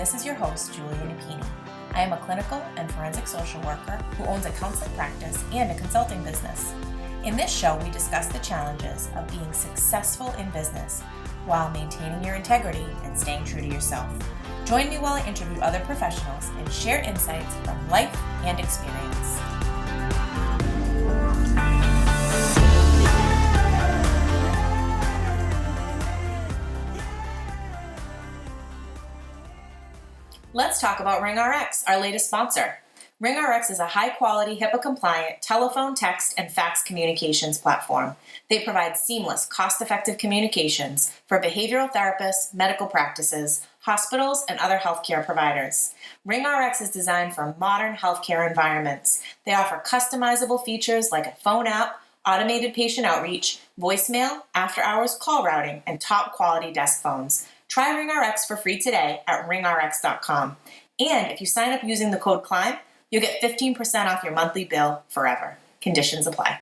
this is your host, Julia Napini. I am a clinical and forensic social worker who owns a counseling practice and a consulting business. In this show, we discuss the challenges of being successful in business while maintaining your integrity and staying true to yourself. Join me while I interview other professionals and share insights from life and experience. Let's talk about RingRx, our latest sponsor. RingRx is a high-quality, HIPAA-compliant telephone, text, and fax communications platform. They provide seamless, cost-effective communications for behavioral therapists, medical practices, hospitals, and other healthcare providers. RingRx is designed for modern healthcare environments. They offer customizable features like a phone app, automated patient outreach, voicemail, after-hours call routing, and top-quality desk phones. Try RingRx for free today at ringrx.com. And if you sign up using the code CLIMB, you'll get 15% off your monthly bill forever. Conditions apply.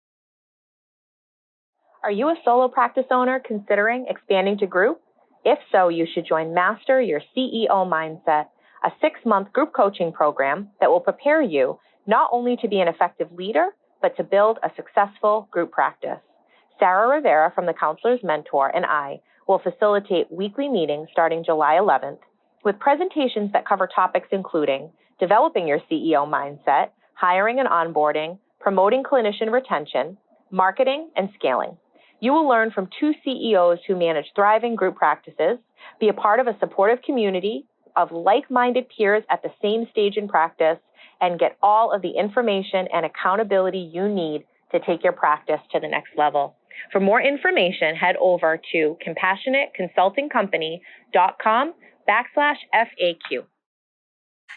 Are you a solo practice owner considering expanding to group? If so, you should join Master Your CEO Mindset, a 6-month group coaching program that will prepare you not only to be an effective leader, but to build a successful group practice. Sarah Rivera from the Counselor's Mentor and I will facilitate weekly meetings starting July 11th with presentations that cover topics including developing your CEO mindset, hiring and onboarding, promoting clinician retention, marketing, and scaling. You will learn from 2 CEOs who manage thriving group practices, be a part of a supportive community of like-minded peers at the same stage in practice, and get all of the information and accountability you need to take your practice to the next level. For more information, head over to compassionateconsultingcompany.com/FAQ.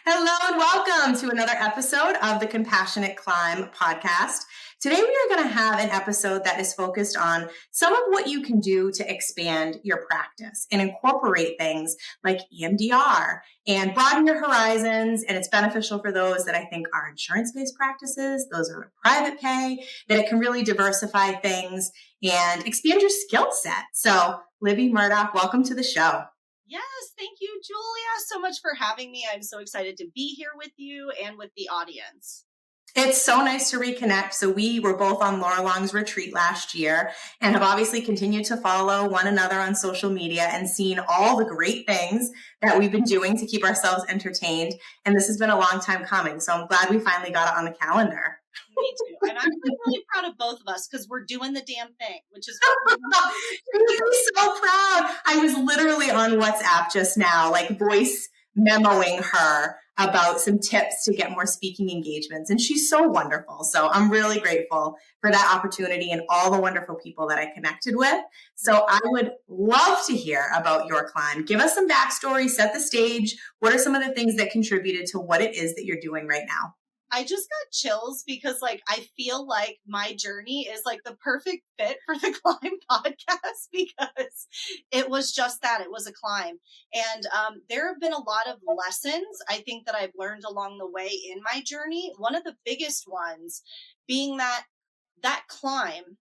Hello and welcome to another episode of the Compassionate Climb podcast. Today we are going to have an episode that is focused on some of what you can do to expand your practice and incorporate things like EMDR and broaden your horizons. And it's beneficial for those that I think are insurance-based practices, those are private pay, that it can really diversify things and expand your skill set. So Libby Murdoch, welcome to the show. Yes, thank you, Julia, so much for having me. I'm so excited to be here with you and with the audience. It's so nice to reconnect. So we were both on Laura Long's retreat last year and have obviously continued to follow one another on social media and seen all the great things that we've been doing to keep ourselves entertained. And this has been a long time coming. So I'm glad we finally got it on the calendar. Me too. I'm actually really proud of both of us because we're doing the damn thing, which is I'm so proud. I was literally on WhatsApp just now, like voice memoing her about some tips to get more speaking engagements. And she's so wonderful. So I'm really grateful for that opportunity and all the wonderful people that I connected with. So I would love to hear about your climb. Give us some backstory, set the stage. What are some of the things that contributed to what it is that you're doing right now? I just got chills because I feel like my journey is like the perfect fit for the Climb podcast because it was just that. It was a climb. And there have been a lot of lessons I think that I've learned along the way in my journey. One of the biggest ones being that climb,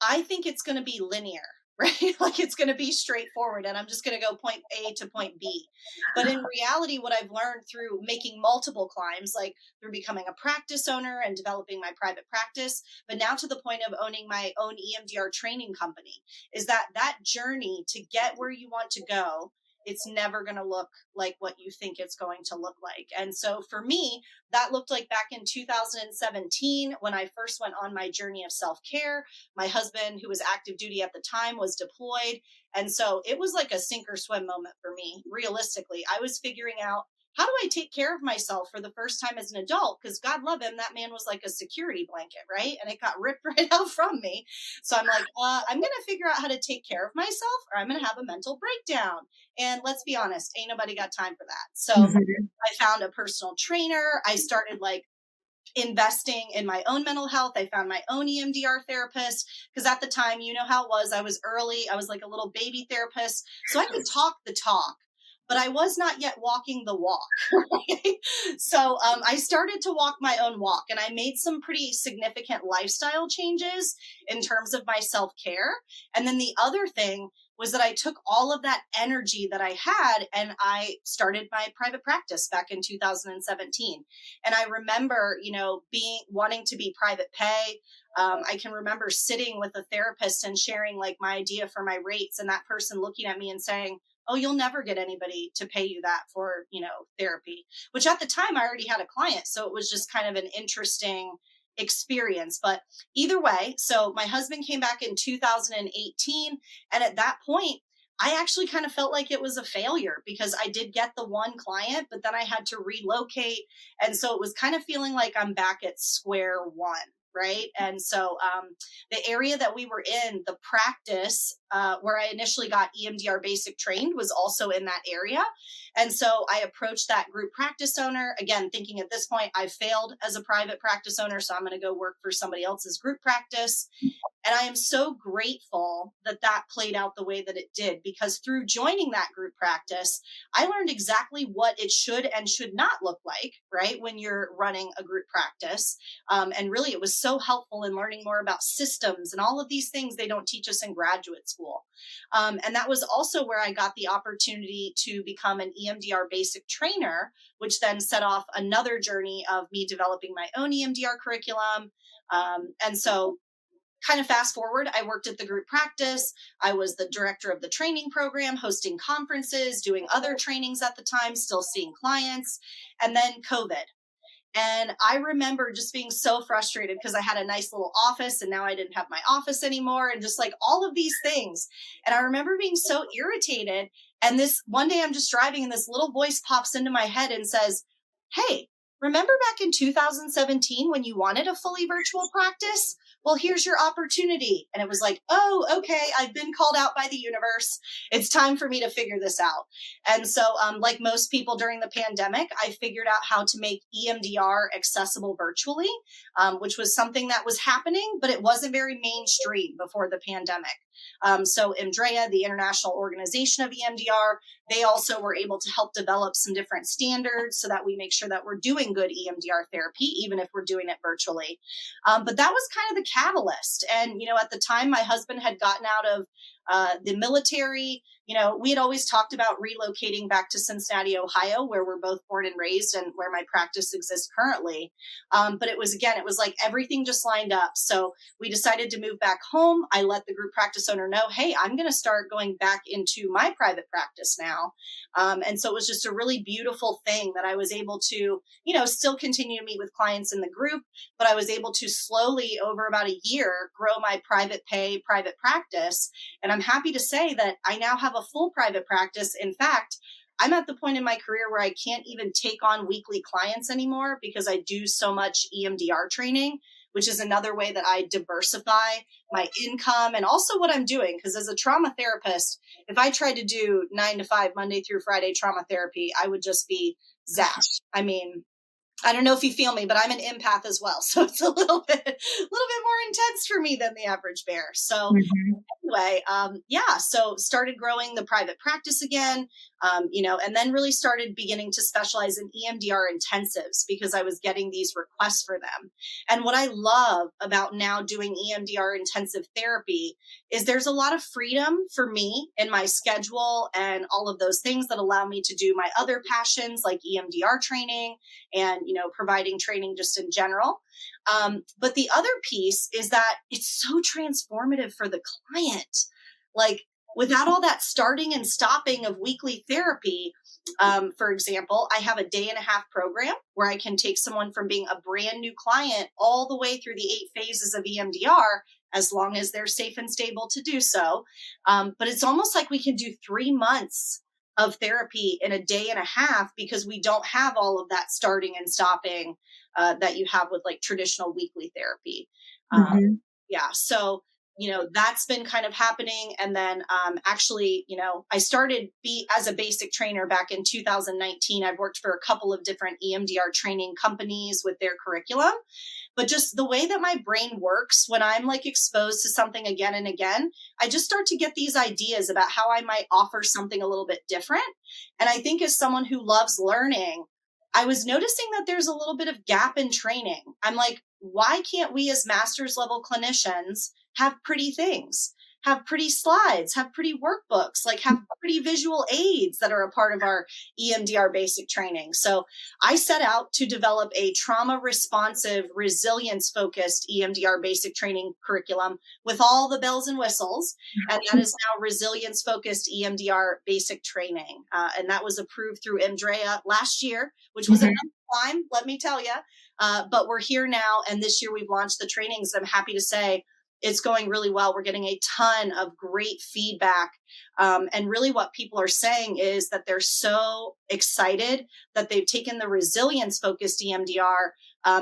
I think it's going to be linear. Right? Like it's going to be straightforward and I'm just going to go point A to point B. But in reality, what I've learned through making multiple climbs, like through becoming a practice owner and developing my private practice, but now to the point of owning my own EMDR training company, is that journey to get where you want to go, it's never going to look like what you think it's going to look like. And so for me, that looked like back in 2017 when I first went on my journey of self-care. My husband, who was active duty at the time, was deployed. And so it was like a sink or swim moment for me. Realistically, I was figuring out, how do I take care of myself for the first time as an adult? Because God love him, that man was like a security blanket, right? And it got ripped right out from me. So I'm like, I'm going to figure out how to take care of myself or I'm going to have a mental breakdown. And let's be honest, ain't nobody got time for that. So I found a personal trainer. I started investing in my own mental health. I found my own EMDR therapist because at the time, you know how it was. I was early. I was like a little baby therapist. So I could talk the talk. but I was not yet walking the walk. Right? So I started to walk my own walk, and I made some pretty significant lifestyle changes in terms of my self-care. And then the other thing was that I took all of that energy that I had and I started my private practice back in 2017. And I remember, wanting to be private pay. I can remember sitting with a therapist and sharing like my idea for my rates, and that person looking at me and saying, "Oh, you'll never get anybody to pay you that for, therapy," which at the time I already had a client. So it was just kind of an interesting experience. But either way, so my husband came back in 2018. And at that point, I actually kind of felt like it was a failure because I did get the one client, but then I had to relocate. And so it was kind of feeling like I'm back at square one. Right. And so the area that we were in, the practice where I initially got EMDR Basic trained was also in that area. And so I approached that group practice owner, again, thinking at this point, I failed as a private practice owner, so I'm going to go work for somebody else's group practice. And I am so grateful that that played out the way that it did, because through joining that group practice, I learned exactly what it should and should not look like, right, when you're running a group practice. And really, it was so helpful in learning more about systems and all of these things they don't teach us in graduate school. And that was also where I got the opportunity to become an EMDR basic trainer, which then set off another journey of me developing my own EMDR curriculum. And so kind of fast forward, I worked at the group practice. I was the director of the training program, hosting conferences, doing other trainings at the time, still seeing clients, and then COVID. And I remember just being so frustrated because I had a nice little office and now I didn't have my office anymore, and just like all of these things. And I remember being so irritated. And this one day I'm just driving and this little voice pops into my head and says, "Hey, remember back in 2017 when you wanted a fully virtual practice? Well, here's your opportunity." And it was like, "Oh, okay, I've been called out by the universe. It's time for me to figure this out." And so, like most people during the pandemic, I figured out how to make EMDR accessible virtually, which was something that was happening, but it wasn't very mainstream before the pandemic. So IMDREA, the International Organization of EMDR, they also were able to help develop some different standards so that we make sure that we're doing good EMDR therapy, even if we're doing it virtually. But that was kind of the catalyst. And, at the time, my husband had gotten out of the military. We had always talked about relocating back to Cincinnati, Ohio, where we're both born and raised and where my practice exists currently. But it was like everything just lined up. So we decided to move back home. I let the group practice owner know, "Hey, I'm going to start going back into my private practice now." And so it was just a really beautiful thing that I was able to, still continue to meet with clients in the group, but I was able to slowly over about a year grow my private pay, private practice. And I'm happy to say that I now have a full private practice. In fact, I'm at the point in my career where I can't even take on weekly clients anymore because I do so much EMDR training, which is another way that I diversify my income and also what I'm doing. Because as a trauma therapist, if I tried to do 9 to 5, Monday through Friday trauma therapy, I would just be zapped. I mean, I don't know if you feel me, but I'm an empath as well. So it's a little bit more intense for me than the average bear. So anyway, so started growing the private practice again, and then really started beginning to specialize in EMDR intensives because I was getting these requests for them. And what I love about now doing EMDR intensive therapy is there's a lot of freedom for me in my schedule and all of those things that allow me to do my other passions like EMDR training and, providing training just in general. But the other piece is that it's so transformative for the client. Like without all that starting and stopping of weekly therapy, for example, I have a 1.5-day program where I can take someone from being a brand new client all the way through the 8 phases of EMDR, as long as they're safe and stable to do so. But it's almost like we can do 3 months of therapy in a 1.5 days because we don't have all of that starting and stopping that you have with like traditional weekly therapy. So that's been kind of happening. And then actually, I started as a basic trainer back in 2019. I've worked for a couple of different EMDR training companies with their curriculum. but just the way that my brain works when I'm like exposed to something again and again, I just start to get these ideas about how I might offer something a little bit different. And I think as someone who loves learning, I was noticing that there's a little bit of gap in training. I'm like, why can't we as master's level clinicians have pretty things, have pretty slides, have pretty workbooks, like have pretty visual aids that are a part of our EMDR basic training? So I set out to develop a trauma responsive, resilience focused EMDR basic training curriculum with all the bells and whistles. And that is now resilience focused EMDR basic training. And that was approved through MDREA last year, which was a climb, let me tell you. But we're here now. And this year we've launched the trainings. I'm happy to say it's going really well. We're getting a ton of great feedback. And really what people are saying is that they're so excited that they've taken the resilience focused EMDR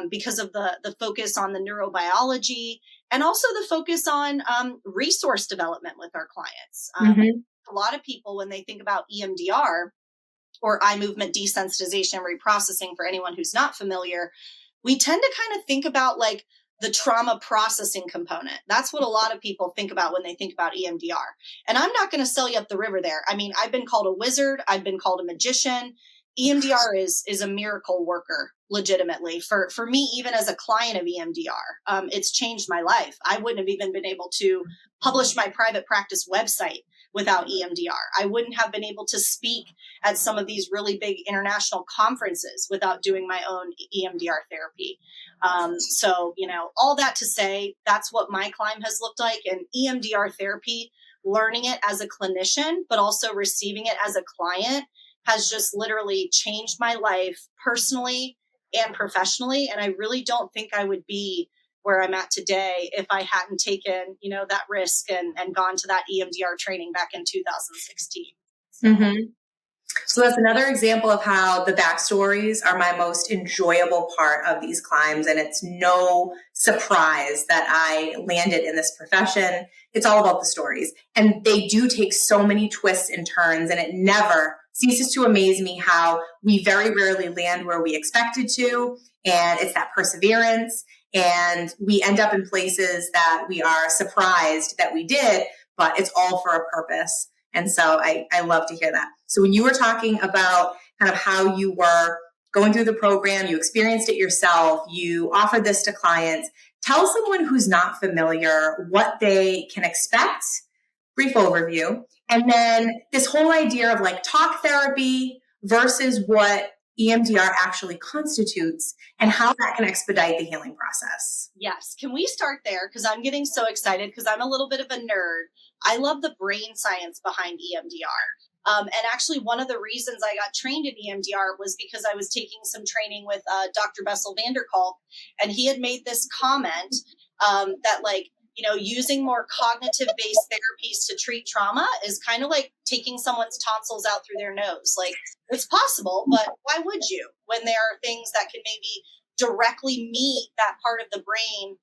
because of the focus on the neurobiology and also the focus on resource development with our clients. A lot of people, when they think about EMDR or eye movement desensitization and reprocessing, for anyone who's not familiar, we tend to kind of think about like the trauma processing component. That's what a lot of people think about when they think about EMDR. And I'm not going to sell you up the river there. I mean, I've been called a wizard. I've been called a magician. EMDR is a miracle worker, legitimately. For me, even as a client of EMDR, it's changed my life. I wouldn't have even been able to publish my private practice website without EMDR. I wouldn't have been able to speak at some of these really big international conferences without doing my own EMDR therapy. So, all that to say, that's what my climb has looked like. And EMDR therapy, learning it as a clinician, but also receiving it as a client, has just literally changed my life personally and professionally. And I really don't think I would be where I'm at today if I hadn't taken, that risk and gone to that EMDR training back in 2016. So that's another example of how the backstories are my most enjoyable part of these climbs. And it's no surprise that I landed in this profession. It's all about the stories. And they do take so many twists and turns, and it never ceases to amaze me how we very rarely land where we expected to. And it's that perseverance. And we end up in places that we are surprised that we did, but it's all for a purpose. And so I love to hear that. So when you were talking about kind of how you were going through the program, you experienced it yourself, you offered this to clients, tell someone who's not familiar what they can expect, brief overview, and then this whole idea of like talk therapy versus what EMDR actually constitutes and how that can expedite the healing process. Yes. Can we start there? Because I'm getting so excited because I'm a little bit of a nerd. I love the brain science behind EMDR. And actually, one of the reasons I got trained in EMDR was because I was taking some training with Dr. Bessel van der Kolk, and he had made this comment that using more cognitive-based therapies to treat trauma is kind of like taking someone's tonsils out through their nose. Like, it's possible, but why would you when there are things that can maybe directly meet that part of the brain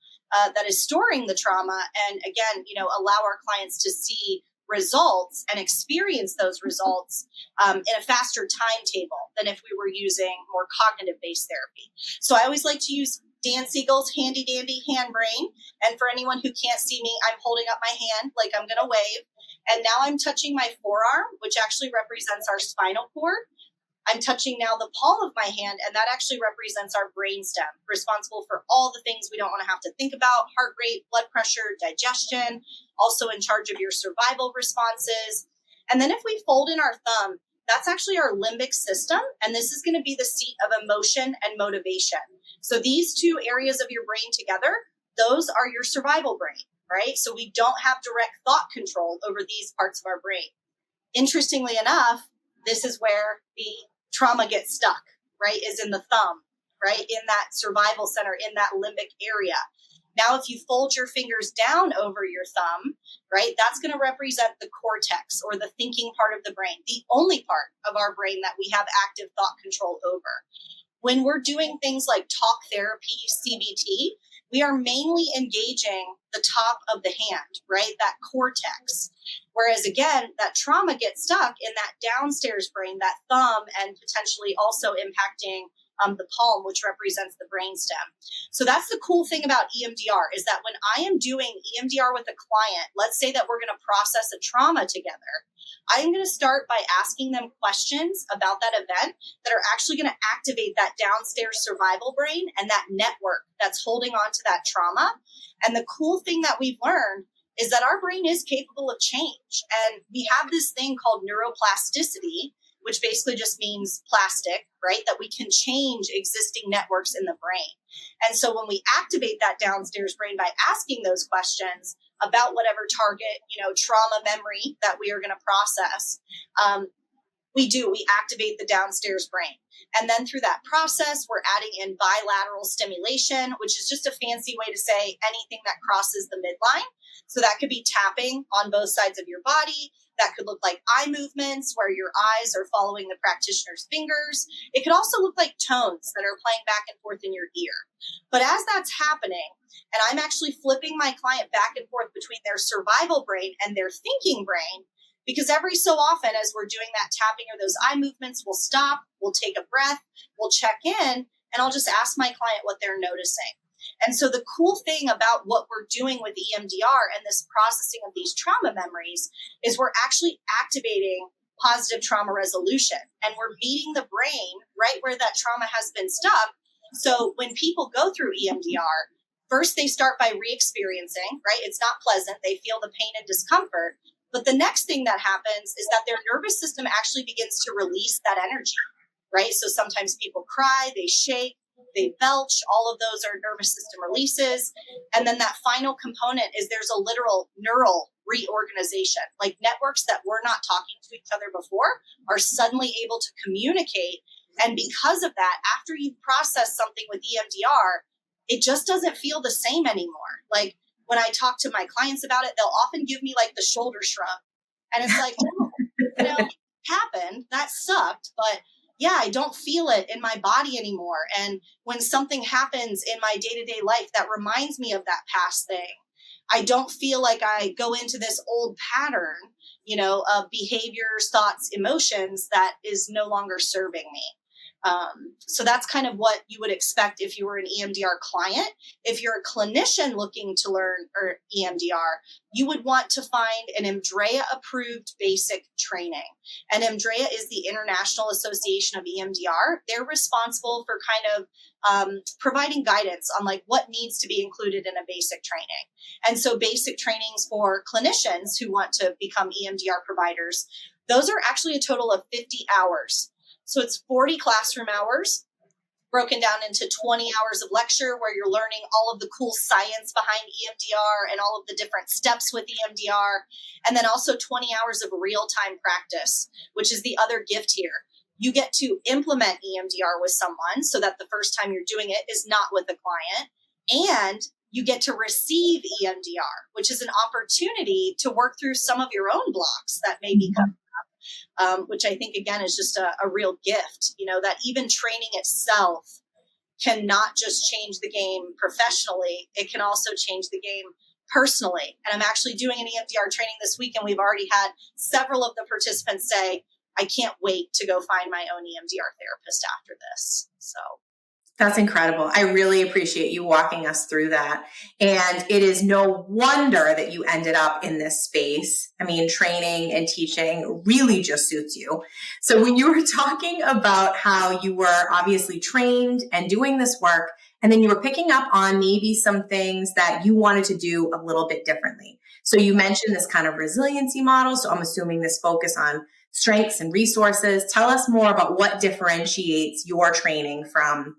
that is storing the trauma and, again, allow our clients to see results and experience those results in a faster timetable than if we were using more cognitive-based therapy. So I always like to use Dan Siegel's handy dandy hand brain. And for anyone who can't see me, I'm holding up my hand like I'm going to wave. And now I'm touching my forearm, which actually represents our spinal cord. I'm touching now the palm of my hand, and that actually represents our brainstem, responsible for all the things we don't want to have to think about: heart rate, blood pressure, digestion, also in charge of your survival responses. And then if we fold in our thumb, that's actually our limbic system, and this is going to be the seat of emotion and motivation. So these two areas of your brain together, those are your survival brain, right? So we don't have direct thought control over these parts of our brain. Interestingly enough, this is where the trauma gets stuck, right, is in the thumb, right, in that survival center, in that limbic area. Now, if you fold your fingers down over your thumb, right, that's going to represent the cortex, or the thinking part of the brain, the only part of our brain that we have active thought control over. When we're doing things like talk therapy, CBT, we are mainly engaging the top of the hand, right, that cortex. Whereas, again, that trauma gets stuck in that downstairs brain, that thumb, and potentially also impacting the palm, which represents the brainstem. So that's the cool thing about EMDR is that when I am doing EMDR with a client, let's say that we're going to process a trauma together, I am going to start by asking them questions about that event that are actually going to activate that downstairs survival brain and that network that's holding on to that trauma. And the cool thing that we've learned is that our brain is capable of change. And we have this thing called neuroplasticity, which basically just means plastic, right? That we can change existing networks in the brain. And so when we activate that downstairs brain by asking those questions about whatever target, trauma memory that we are going to process, we activate the downstairs brain. And then through that process, we're adding in bilateral stimulation, which is just a fancy way to say anything that crosses the midline. So that could be tapping on both sides of your body. That could look like eye movements where your eyes are following the practitioner's fingers. It could also look like tones that are playing back and forth in your ear. But as that's happening, and I'm actually flipping my client back and forth between their survival brain and their thinking brain, because every so often as we're doing that tapping or those eye movements, we'll stop, we'll take a breath, we'll check in, and I'll just ask my client what they're noticing. And so the cool thing about what we're doing with EMDR and this processing of these trauma memories is we're actually activating positive trauma resolution, and we're meeting the brain right where that trauma has been stuck. So when people go through EMDR, first they start by re-experiencing, right? It's not pleasant. They feel the pain and discomfort. But the next thing that happens is that their nervous system actually begins to release that energy, right? So sometimes people cry, they shake, they belch, all of those are nervous system releases. And then that final component is there's a literal neural reorganization, like networks that were not talking to each other before are suddenly able to communicate. And because of that, after you process something with EMDR, it just doesn't feel the same anymore. Like when I talk to my clients about it, they'll often give me like the shoulder shrug. And it's like, oh, it happened. That sucked. But yeah, I don't feel it in my body anymore. And when something happens in my day-to-day life that reminds me of that past thing, I don't feel like I go into this old pattern, of behaviors, thoughts, emotions that is no longer serving me. So that's kind of what you would expect if you were an EMDR client. If you're a clinician looking to learn or EMDR, you would want to find an EMDR approved basic training. And EMDR is the International Association of EMDR. They're responsible for kind of providing guidance on like what needs to be included in a basic training. And so basic trainings for clinicians who want to become EMDR providers, those are actually a total of 50 hours. So it's 40 classroom hours broken down into 20 hours of lecture where you're learning all of the cool science behind EMDR and all of the different steps with EMDR. And then also 20 hours of real-time practice, which is the other gift here. You get to implement EMDR with someone so that the first time you're doing it is not with a client. And you get to receive EMDR, which is an opportunity to work through some of your own blocks that may be coming. Which I think, again, is just a real gift, that even training itself cannot just change the game professionally. It can also change the game personally. And I'm actually doing an EMDR training this week, and we've already had several of the participants say, I can't wait to go find my own EMDR therapist after this. So that's incredible. I really appreciate you walking us through that. And it is no wonder that you ended up in this space. I mean, training and teaching really just suits you. So when you were talking about how you were obviously trained and doing this work, and then you were picking up on maybe some things that you wanted to do a little bit differently. So you mentioned this kind of resiliency model. So I'm assuming this focus on strengths and resources. Tell us more about what differentiates your training from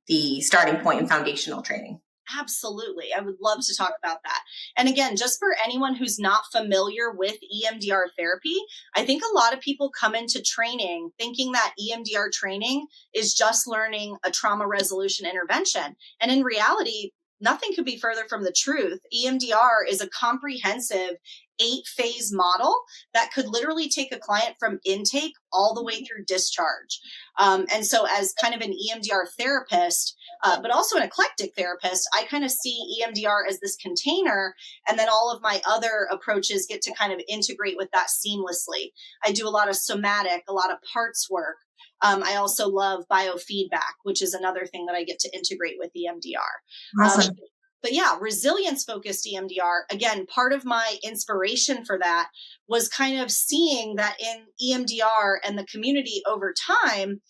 the starting point in foundational training. Absolutely. I would love to talk about that. And again, just for anyone who's not familiar with EMDR therapy, I think a lot of people come into training thinking that EMDR training is just learning a trauma resolution intervention. And in reality, nothing could be further from the truth. EMDR is a comprehensive 8-phase model that could literally take a client from intake all the way through discharge. And so as kind of an EMDR therapist, but also an eclectic therapist, I kind of see EMDR as this container, and then all of my other approaches get to kind of integrate with that seamlessly. I do a lot of somatic, a lot of parts work. I also love biofeedback, which is another thing that I get to integrate with EMDR. Awesome. But yeah, resilience focused EMDR, again, part of my inspiration for that was kind of seeing that in EMDR and the community over time,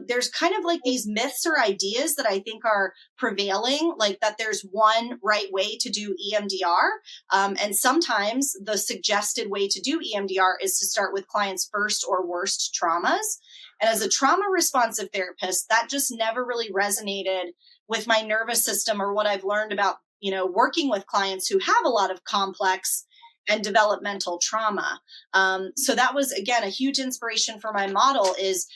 there's kind of like these myths or ideas that I think are prevailing, like that there's one right way to do EMDR. And sometimes the suggested way to do EMDR is to start with clients' first or worst traumas. And as a trauma responsive therapist, that just never really resonated with my nervous system or what I've learned about, working with clients who have a lot of complex and developmental trauma. So that was, again, a huge inspiration for my model is,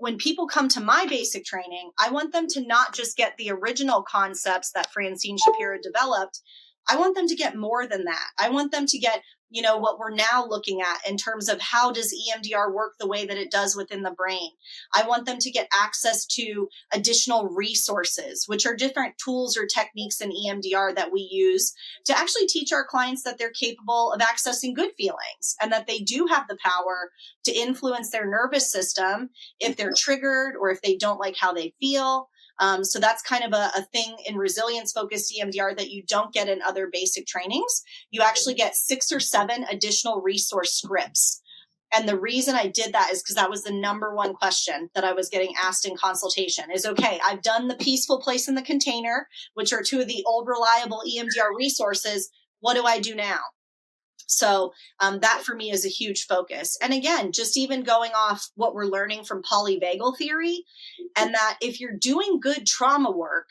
when people come to my basic training, I want them to not just get the original concepts that Francine Shapiro developed. I want them to get more than that. I want them to get, what we're now looking at in terms of how does EMDR work the way that it does within the brain. I want them to get access to additional resources, which are different tools or techniques in EMDR that we use to actually teach our clients that they're capable of accessing good feelings and that they do have the power to influence their nervous system if they're triggered or if they don't like how they feel. So that's kind of a thing in resilience-focused EMDR that you don't get in other basic trainings. You actually get 6 or 7 additional resource scripts. And the reason I did that is because that was the number one question that I was getting asked in consultation is, okay, I've done the peaceful place in the container, which are 2 of the old reliable EMDR resources. What do I do now? So that for me is a huge focus. And again, just even going off what we're learning from polyvagal theory, and that if you're doing good trauma work,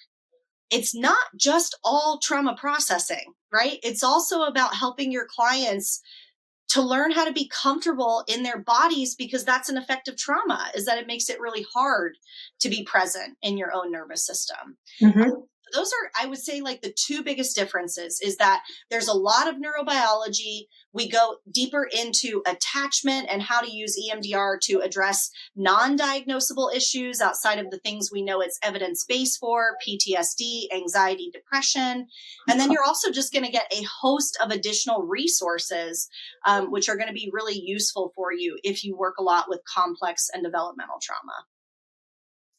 it's not just all trauma processing, right? It's also about helping your clients to learn how to be comfortable in their bodies, because that's an effect of trauma, is that it makes it really hard to be present in your own nervous system. Mm-hmm. Those are, I would say, like the 2 biggest differences is that there's a lot of neurobiology. We go deeper into attachment and how to use EMDR to address non-diagnosable issues outside of the things we know it's evidence-based for, PTSD, anxiety, depression. And then you're also just going to get a host of additional resources, which are going to be really useful for you if you work a lot with complex and developmental trauma.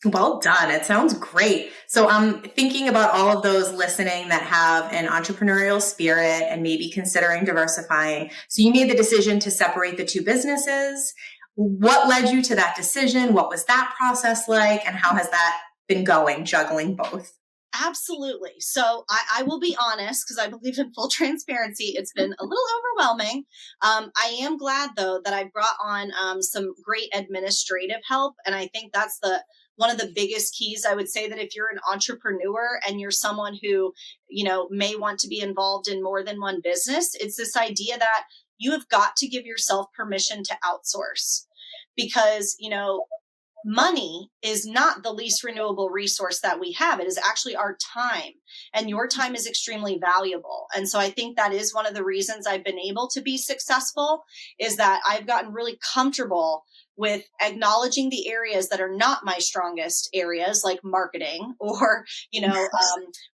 Well done. It sounds great. So I'm thinking about all of those listening that have an entrepreneurial spirit and maybe considering diversifying. So you made the decision to separate the 2 businesses. What led you to that decision? What was that process like? And how has that been going, juggling both? Absolutely. So I will be honest, because I believe in full transparency. It's been a little overwhelming. I am glad, though, that I brought on some great administrative help. And I think that's one of the biggest keys. I would say that if you're an entrepreneur and you're someone who, may want to be involved in more than one business, it's this idea that you have got to give yourself permission to outsource, because, money is not the least renewable resource that we have. It is actually our time, and your time is extremely valuable. And so I think that is one of the reasons I've been able to be successful, is that I've gotten really comfortable with acknowledging the areas that are not my strongest areas, like marketing or,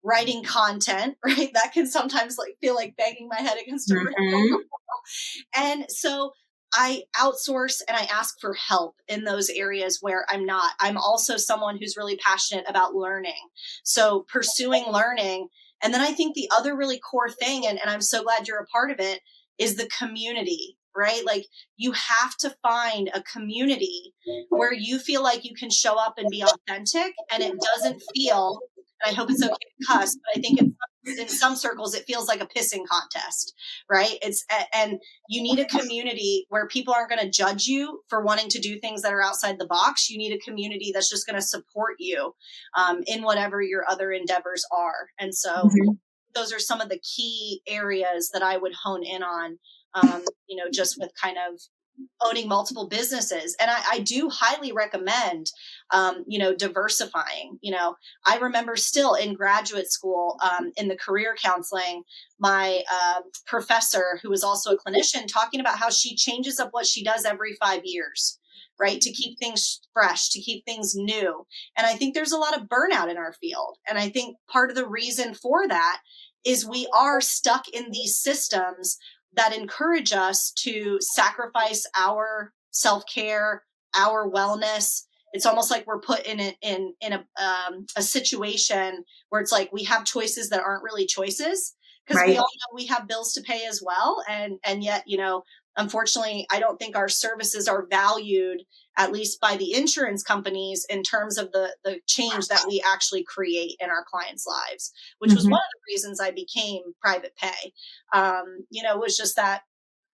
writing content, right? That can sometimes feel like banging my head against a brick wall. And so I outsource and I ask for help in those areas where I'm not. I'm also someone who's really passionate about learning. So pursuing learning. And then I think the other really core thing, and I'm so glad you're a part of it, is the community, right? Like, you have to find a community where you feel like you can show up and be authentic, and it doesn't feel, and I hope it's okay to cuss, but I think in some circles, it feels like a pissing contest, right? And you need a community where people aren't going to judge you for wanting to do things that are outside the box. You need a community that's just going to support you in whatever your other endeavors are. And so those are some of the key areas that I would hone in on, just with kind of owning multiple businesses. And I do highly recommend, diversifying. I remember still in graduate school, in the career counseling, my professor, who was also a clinician, talking about how she changes up what she does every 5 years, right? To keep things fresh, to keep things new. And I think there's a lot of burnout in our field. And I think part of the reason for that is we are stuck in these systems that encourage us to sacrifice our self-care, our wellness, it's almost like we're put in a situation where it's like we have choices that aren't really choices, because we all know we have bills to pay as well. And yet, unfortunately, I don't think our services are valued, at least by the insurance companies, in terms of the change that we actually create in our clients' lives, which was one of the reasons I became private pay. It was just that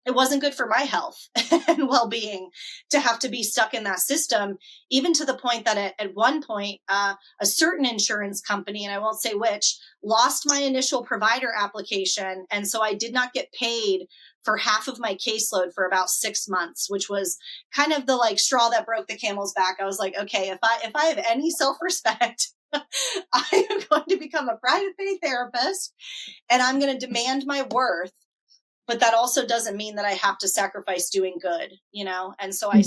it wasn't good for my health and well-being to have to be stuck in that system, even to the point that at one point, a certain insurance company, and I won't say which, lost my initial provider application. And so I did not get paid for half of my caseload for about 6 months, which was kind of the like straw that broke the camel's back. I was like, okay, if I have any self-respect, I am going to become a private pay therapist, and I'm going to demand my worth. But that also doesn't mean that I have to sacrifice doing good, And so I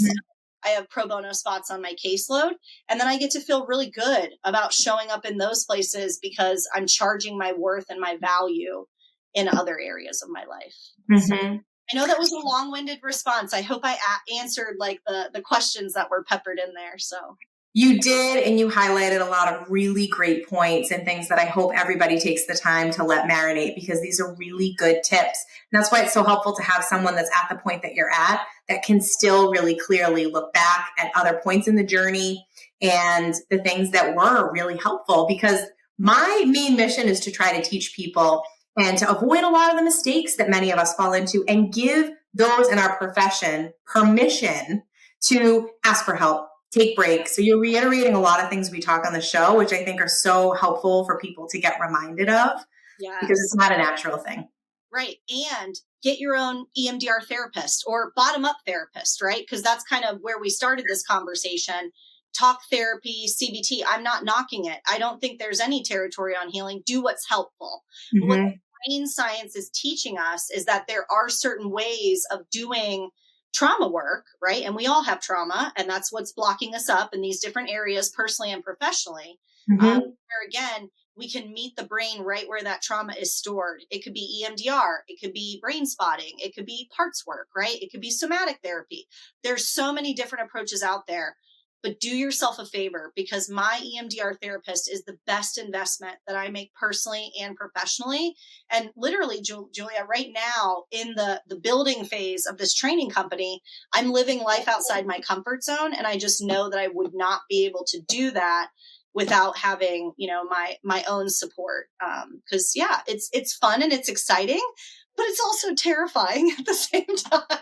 have pro bono spots on my caseload, and then I get to feel really good about showing up in those places because I'm charging my worth and my value in other areas of my life. So I know that was a long-winded response. I hope I answered like the questions that were peppered in there. So you did, and you highlighted a lot of really great points and things that I hope everybody takes the time to let marinate, because these are really good tips. And that's why it's so helpful to have someone that's at the point that you're at that can still really clearly look back at other points in the journey and the things that were really helpful, because my main mission is to try to teach people and to avoid a lot of the mistakes that many of us fall into, and give those in our profession permission to ask for help, take breaks. So you're reiterating a lot of things we talk on the show, which I think are so helpful for people to get reminded of, because it's not a natural thing. Right. And get your own EMDR therapist or bottom up therapist, right? Because that's kind of where we started this conversation. Talk therapy, CBT, I'm not knocking it. I don't think there's any territory on healing. Do what's helpful. What the brain science is teaching us is that there are certain ways of doing trauma work, right? And we all have trauma, and that's what's blocking us up in these different areas, personally and professionally. Where again, we can meet the brain right where that trauma is stored. It could be EMDR, it could be brain spotting, it could be parts work, right? It could be somatic therapy. There's so many different approaches out there. But do yourself a favor, because my EMDR therapist is the best investment that I make personally and professionally. And literally, Julia, right now in the building phase of this training company, I'm living life outside my comfort zone. And I just know that I would not be able to do that without having, my own support. Because it's fun and it's exciting, but it's also terrifying at the same time.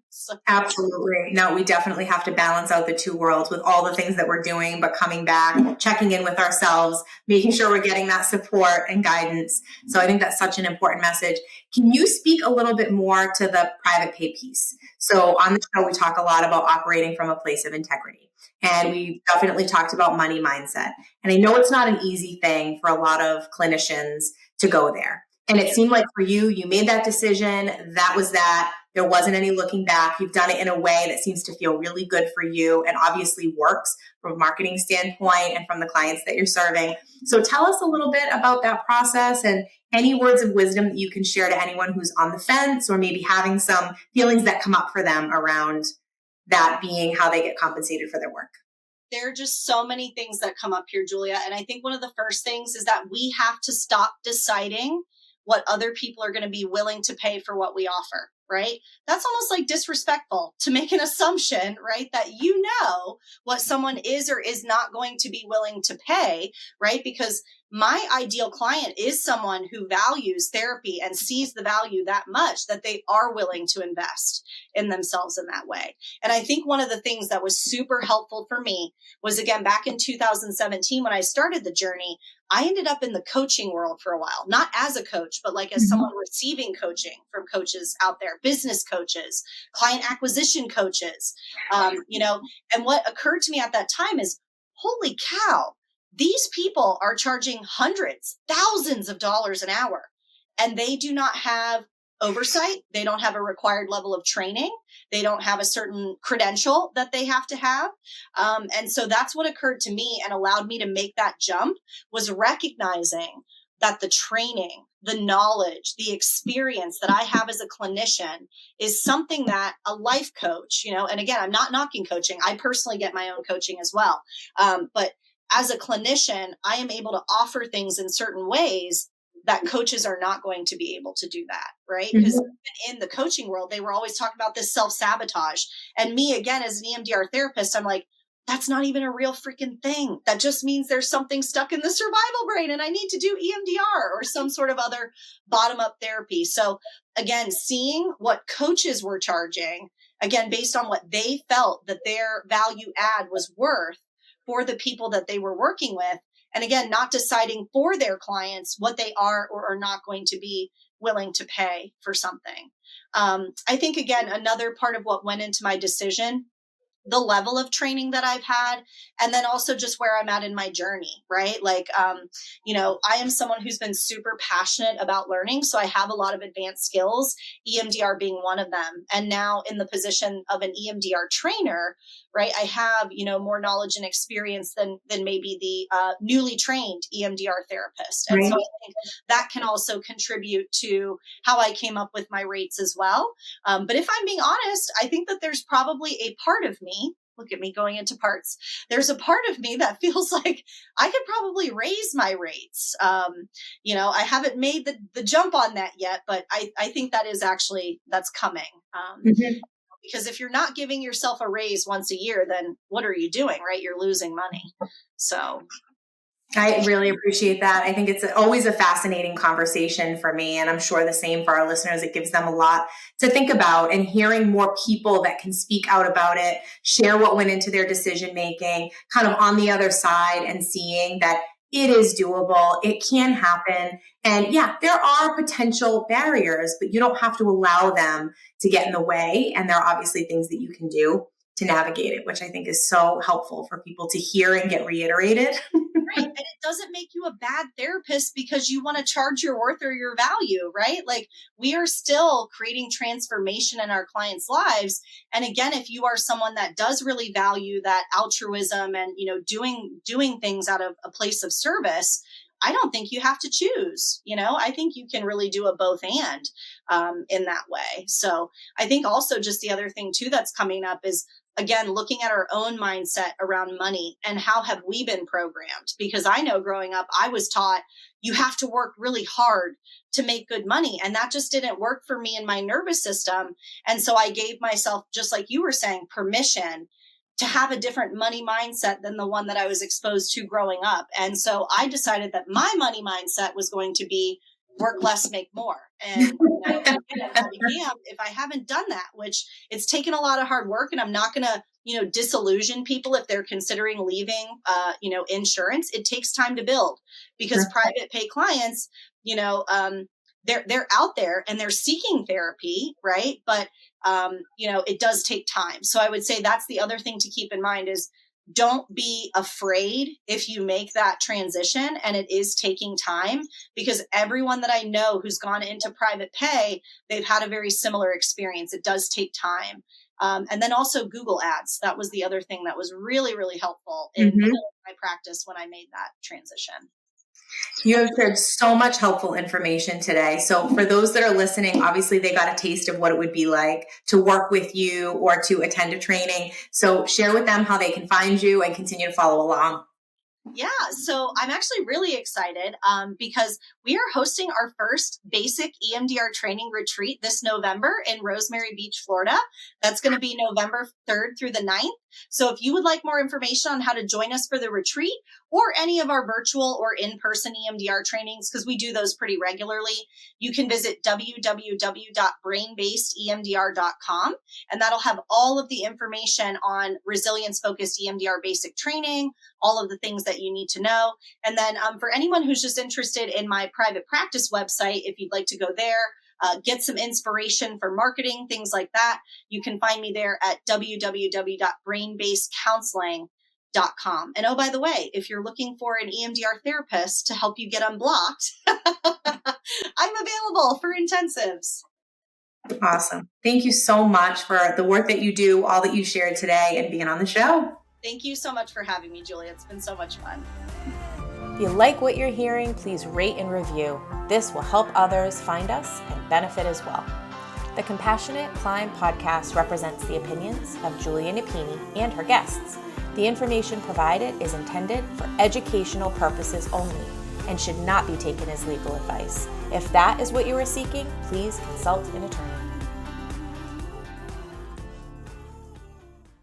So. Absolutely. No, we definitely have to balance out the two worlds with all the things that we're doing, but coming back, checking in with ourselves, making sure we're getting that support and guidance. So I think that's such an important message. Can you speak a little bit more to the private pay piece? So on the show, we talk a lot about operating from a place of integrity. And we definitely talked about money mindset. And I know it's not an easy thing for a lot of clinicians to go there. And it seemed like for you, you made that decision. That was that. There wasn't any looking back. You've done it in a way that seems to feel really good for you and obviously works from a marketing standpoint and from the clients that you're serving. So tell us a little bit about that process and any words of wisdom that you can share to anyone who's on the fence or maybe having some feelings that come up for them around that being how they get compensated for their work. There are just so many things that come up here, Julia. And I think one of the first things is that we have to stop deciding what other people are going to be willing to pay for what we offer, right? That's almost like disrespectful to make an assumption, right? That what someone is or is not going to be willing to pay, right? Because my ideal client is someone who values therapy and sees the value that much that they are willing to invest in themselves in that way. And I think one of the things that was super helpful for me was, again, back in 2017, when I started the journey, I ended up in the coaching world for a while, not as a coach, but like as someone receiving coaching from coaches out there, business coaches, client acquisition coaches, and what occurred to me at that time is, holy cow, these people are charging hundreds, thousands of dollars an hour, and they do not have oversight. They don't have a required level of training. They don't have a certain credential that they have to have. And so that's what occurred to me and allowed me to make that jump, was recognizing that the training, the knowledge, the experience that I have as a clinician is something that a life coach, and again, I'm not knocking coaching. I personally get my own coaching as well. But as a clinician, I am able to offer things in certain ways that coaches are not going to be able to do that, right? Because in the coaching world, they were always talking about this self-sabotage. And me, again, as an EMDR therapist, I'm like, that's not even a real freaking thing. That just means there's something stuck in the survival brain and I need to do EMDR or some sort of other bottom-up therapy. So again, seeing what coaches were charging, again, based on what they felt that their value add was worth for the people that they were working with. And again, not deciding for their clients what they are or are not going to be willing to pay for something. I think, again, another part of what went into my decision, the level of training that I've had, and then also just where I'm at in my journey, right? Like, I am someone who's been super passionate about learning. So I have a lot of advanced skills, EMDR being one of them. And now in the position of an EMDR trainer, right, I have, more knowledge and experience than maybe the newly trained EMDR therapist. And so I think that can also contribute to how I came up with my rates as well. But if I'm being honest, I think that there's probably a part of me, look at me going into parts. There's a part of me that feels like I could probably raise my rates. I haven't made the jump on that yet, but I think that is actually, that's coming. Because if you're not giving yourself a raise once a year, then what are you doing, right? You're losing money. So I really appreciate that. I think it's always a fascinating conversation for me, and I'm sure the same for our listeners. It gives them a lot to think about, and hearing more people that can speak out about it, share what went into their decision making, kind of on the other side, and seeing that it is doable. It can happen. And yeah, there are potential barriers, but you don't have to allow them to get in the way. And there are obviously things that you can do to navigate it, which I think is so helpful for people to hear and get reiterated. Right. And it doesn't make you a bad therapist because you want to charge your worth or your value, right? Like, we are still creating transformation in our clients' lives. And again, if you are someone that does really value that altruism and, doing things out of a place of service, I don't think you have to choose. I think you can really do a both and in that way. So I think also just the other thing too that's coming up is, again, looking at our own mindset around money and how have we been programmed? Because I know growing up, I was taught you have to work really hard to make good money. And that just didn't work for me in my nervous system. And so I gave myself, just like you were saying, permission to have a different money mindset than the one that I was exposed to growing up. And so I decided that my money mindset was going to be work less, make more. And if I haven't done that, which it's taken a lot of hard work, and I'm not going to, disillusion people if they're considering leaving, insurance. It takes time to build, because private pay clients, they're out there and they're seeking therapy, right? But, it does take time. So I would say that's the other thing to keep in mind is, don't be afraid if you make that transition and it is taking time, because everyone that I know who's gone into private pay, they've had a very similar experience. It does take time. And then also Google ads. That was the other thing that was really, really helpful in my practice when I made that transition. You have shared so much helpful information today. So for those that are listening, obviously they got a taste of what it would be like to work with you or to attend a training. So share with them how they can find you and continue to follow along. Yeah, so I'm actually really excited because we are hosting our first basic EMDR training retreat this November in Rosemary Beach, Florida. That's going to be November 3rd through the 9th. So if you would like more information on how to join us for the retreat or any of our virtual or in-person EMDR trainings, because we do those pretty regularly, you can visit www.brainbasedemdr.com, and that'll have all of the information on resilience-focused EMDR basic training, all of the things that you need to know. And then for anyone who's just interested in my private practice website, if you'd like to go there, get some inspiration for marketing, things like that, you can find me there at www.brainbasedcounseling.com. And oh, by the way, if you're looking for an EMDR therapist to help you get unblocked, I'm available for intensives. Awesome. Thank you so much for the work that you do, all that you shared today, and being on the show. Thank you so much for having me, Julia. It's been so much fun. If you like what you're hearing, please rate and review. This will help others find us and benefit as well. The Compassionate Climb podcast represents the opinions of Julia Napini and her guests. The information provided is intended for educational purposes only and should not be taken as legal advice. If that is what you are seeking, please consult an attorney.